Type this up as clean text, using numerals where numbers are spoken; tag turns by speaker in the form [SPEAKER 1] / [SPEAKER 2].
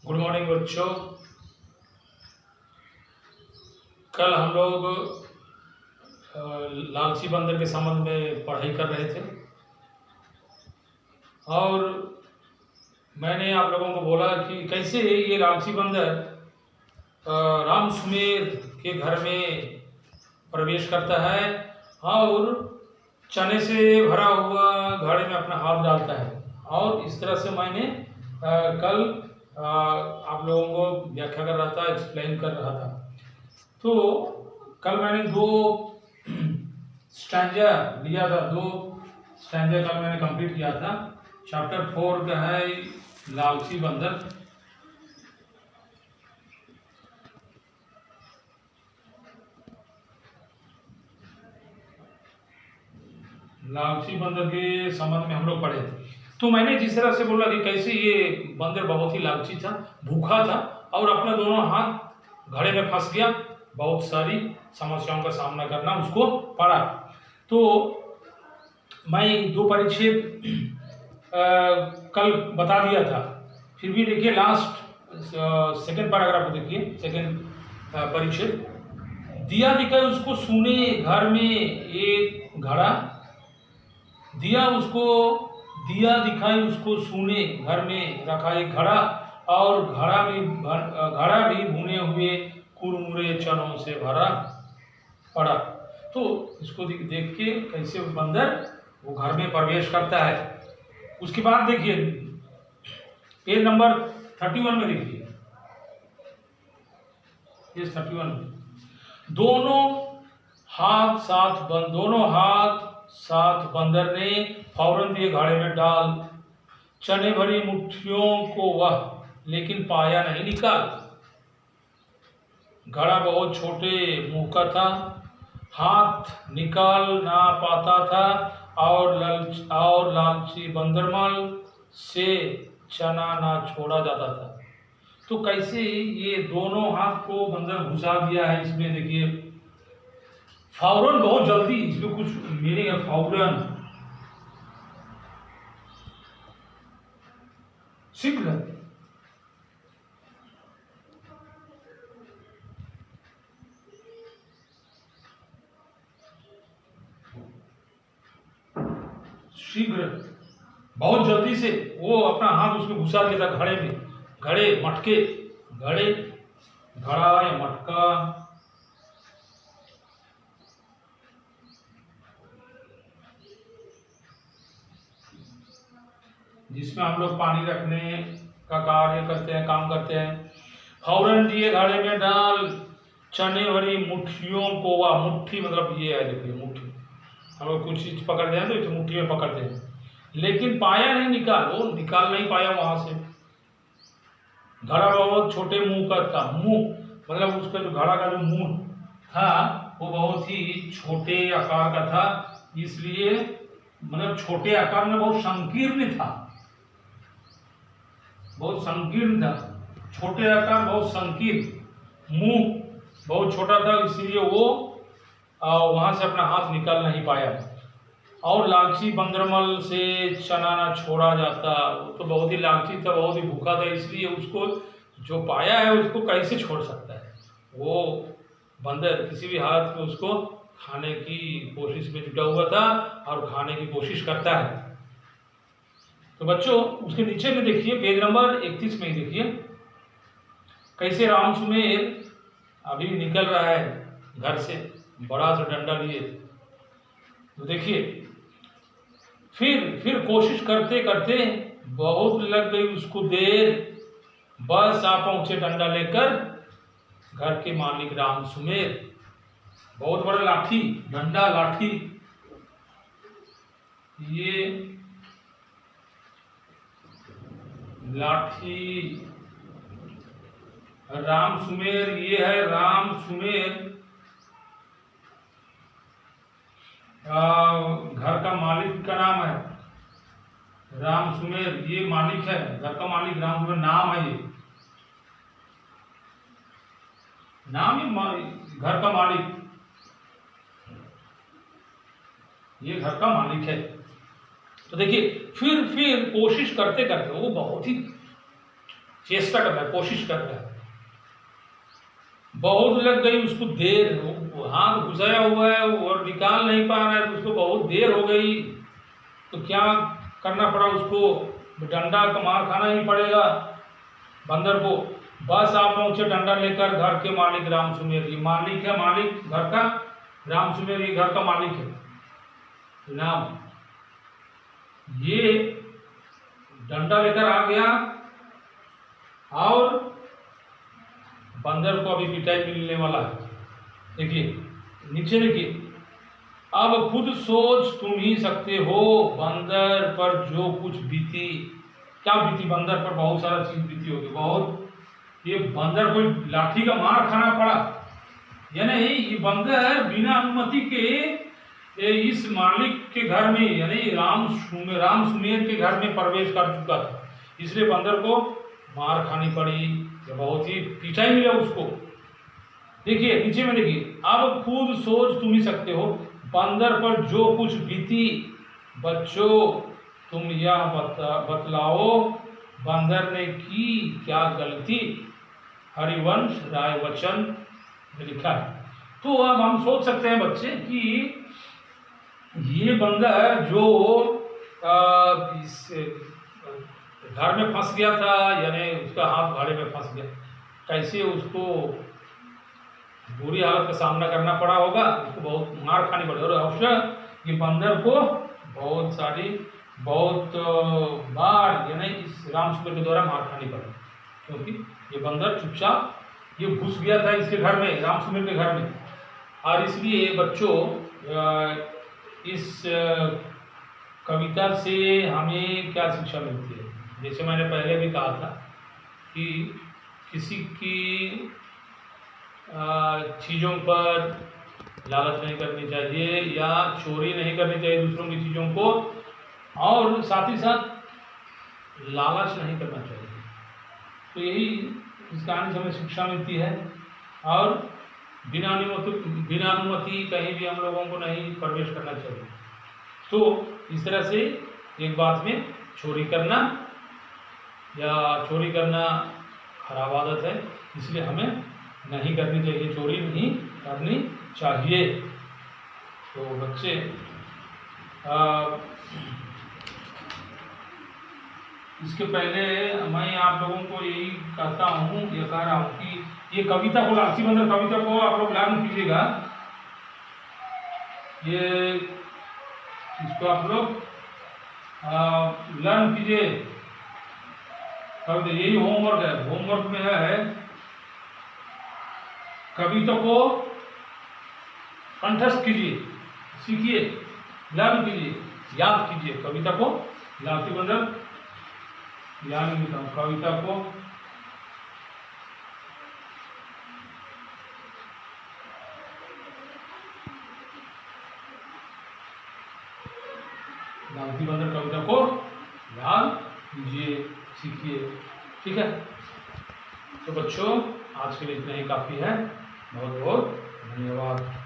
[SPEAKER 1] Good morning बच्चों। कल हम लोग लालची बंदर के संबंध में पढ़ाई कर रहे थे और मैंने आप लोगों को बोला कि कैसे ये लालची बंदर राम सुमेर के घर में प्रवेश करता है और चने से भरा हुआ घड़े में अपना हाथ डालता है। और इस तरह से मैंने कल आप लोगों को व्याख्या कर रहा था, एक्सप्लेन कर रहा था। तो कल मैंने दो स्टैंजा लिया था, दो स्टैंजा कल मैंने कंप्लीट किया था। चैप्टर 4 का है लालची बंदर। लालची बंदर के संबंध में हम लोग पढ़े थे। तो मैंने जिस तरह से बोला कि कैसे ये बंदर बहुत ही लालची था, भूखा था और अपने दोनों हाथ घड़े में फंस गया, बहुत सारी समस्याओं का सामना करना उसको पड़ा। तो मैं दो परिच्छेद कल बता दिया था, फिर भी देखिए लास्ट सेकंड पैराग्राफ को देखिए, सेकंड परिच्छेद। दिया दिखाई उसको सुने घर में एक घड़ा, दिया दिखाई उसको सुने घर में रखा एक घड़ा और घड़ा भी भुने हुए कुरमुरे चनों से भरा पड़ा। तो इसको देख के कैसे बंदर वो घर में प्रवेश करता है। उसके बाद देखिए पेज नंबर 31 में देखिए, पेज 31 में दोनों हाथ साथ बंदर ने फौरन दिए घड़े में डाल चने भरी मुट्ठियों को वह लेकिन पाया नहीं निकाल। घड़ा बहुत छोटे मुंह का था, हाथ निकाल ना पाता था और लालची बंदरमल से चना ना छोड़ा जाता था। तो कैसे ये दोनों हाथ को बंदर घुसा दिया है इसमें, देखिए फौरन, बहुत जल्दी, इसमें कुछ मीनिंग है फौरन, शीघ्र। शीघ्र बहुत जल्दी से वो अपना हाथ उसमें घुसा दिया था घड़े में। घड़ा या मटका, जिसमें हम लोग पानी रखने का कार्य करते हैं, काम करते हैं। फौरन दिए घड़े में डाल चने भरी मुट्ठियों को, वह मुट्ठी मतलब ये है, देखिए मुट्ठी, हम लोग कुछ चीज पकड़ते हैं तो इसे मुट्ठी में पकड़ते हैं, लेकिन पाया नहीं निकाल, वो निकाल नहीं पाया वहां से। घड़ा बहुत छोटे मुंह का था, मुंह मतलब उसका जो घड़ा का जो मुंह था वो बहुत ही छोटे आकार का था, इसलिए मतलब छोटे आकार में बहुत संकीर्ण था, छोटे आकार बहुत संकीर्ण, मुंह बहुत छोटा था, इसलिए वो वहां से अपना हाथ निकाल नहीं पाया। और लालची बंदरमल से चना ना छोड़ा जाता, वो तो बहुत ही लालची था, बहुत ही भूखा था, इसलिए उसको जो पाया है उसको कैसे छोड़ सकता है। वो बंदर किसी भी हालत में उसको खाने की कोशिश में जुटा हुआ था और खाने की कोशिश करता है। तो बच्चों उसके नीचे में देखिए, पेज नंबर 31 में ही देखिए कैसे राम सुमेर अभी निकल रहा है घर से बड़ा सा डंडा लिए। तो देखिए फिर कोशिश करते करते बहुत लग गई उसको देर, बस आ पहुंचे डंडा लेकर घर के मालिक राम सुमेर। बहुत बड़ा लाठी, डंडा लाठी, ये लाठी राम सुमेर, ये है राम सुमेर घर का मालिक का नाम है राम सुमेर, ये मालिक है घर का मालिक राम सुमेर, नाम है, ये नाम ही घर का मालिक, ये घर का मालिक है। तो देखिए फिर कोशिश करते करते वो बहुत ही चेष्टा कर रहा है, कोशिश कर रहा है। बहुत लग गई उसको देर, हाथ घुसाया हुआ है और निकाल नहीं पा रहा है, तो उसको बहुत देर हो गई। तो क्या करना पड़ा उसको, डंडा का मार खाना ही पड़ेगा बंदर को। बस आप पहुंचे डंडा लेकर घर के मालिक राम सुमेर। ये मालिक है, मालिक घर का राम सुमेर, ये घर का मालिक है राम। ये डंडा लेकर आ गया और बंदर को अभी पिटाई मिलने वाला है। देखिए नीचे देखिए, अब खुद सोच तुम ही सकते हो बंदर पर जो कुछ बीती। क्या बीती बंदर पर? बहुत सारा चीज बीती होगी, बहुत। ये बंदर को लाठी का मार खाना पड़ा, यानी ये बंदर बिना अनुमति के इस मालिक के घर में, यानी राम सुमेर के घर में प्रवेश कर चुका था, इसलिए बंदर को मार खानी पड़ी, बहुत ही पिटाई मिला उसको। देखिए नीचे में देखिए, अब खुद सोच तुम ही सकते हो बंदर पर जो कुछ बीती। बच्चों तुम यह बतलाओ बंदर ने की क्या गलती। हरिवंश राय वचन में लिखा है। तो अब हम सोच सकते हैं बच्चे कि ये बंदर जो इस घर में फंस गया था, यानी उसका हाथ घाड़े में फंस गया, कैसे उसको बुरी हालत का सामना करना पड़ा होगा, उसको बहुत मार खानी पड़ी। और अवश्य ये बंदर को बहुत बार यानी इस राम सुमेर के द्वारा मार खानी पड़ी, क्योंकि ये बंदर चुपचाप ये घुस गया था इसके घर में, राम सुमेर के घर में। और इसलिए बच्चों इस कविता से हमें क्या शिक्षा मिलती है? जैसे मैंने पहले भी कहा था कि किसी की चीज़ों पर लालच नहीं करनी चाहिए या चोरी नहीं करनी चाहिए दूसरों की चीज़ों को, और साथ ही साथ लालच नहीं करना चाहिए। तो यही इस कहानी से हमें शिक्षा मिलती है। और बिना अनुमति कहीं भी हम लोगों को नहीं प्रवेश करना चाहिए। तो इस तरह से एक बात में चोरी करना खराब आदत है, इसलिए हमें नहीं करनी चाहिए, चोरी नहीं करनी चाहिए। तो बच्चे इसके पहले मैं आप लोगों को यही कहता हूँ, ये कह रहा हूँ कि ये कविता को, लालची बंदर कविता को आप लोग लर्न कीजिएगा। ये इसको आप लोग लर्न कीजिए कविता, यही होमवर्क है। होमवर्क में है कविता को कंठस्थ कीजिए, सीखिए, लर्न कीजिए, याद कीजिए कविता को। लालची बंदर याद लिखता हूँ, कविता को लालची बंदर कविता को याद कीजिए, सीखिए, ठीक है। तो बच्चों आज के लिए इतना ही काफ़ी है। बहुत बहुत धन्यवाद।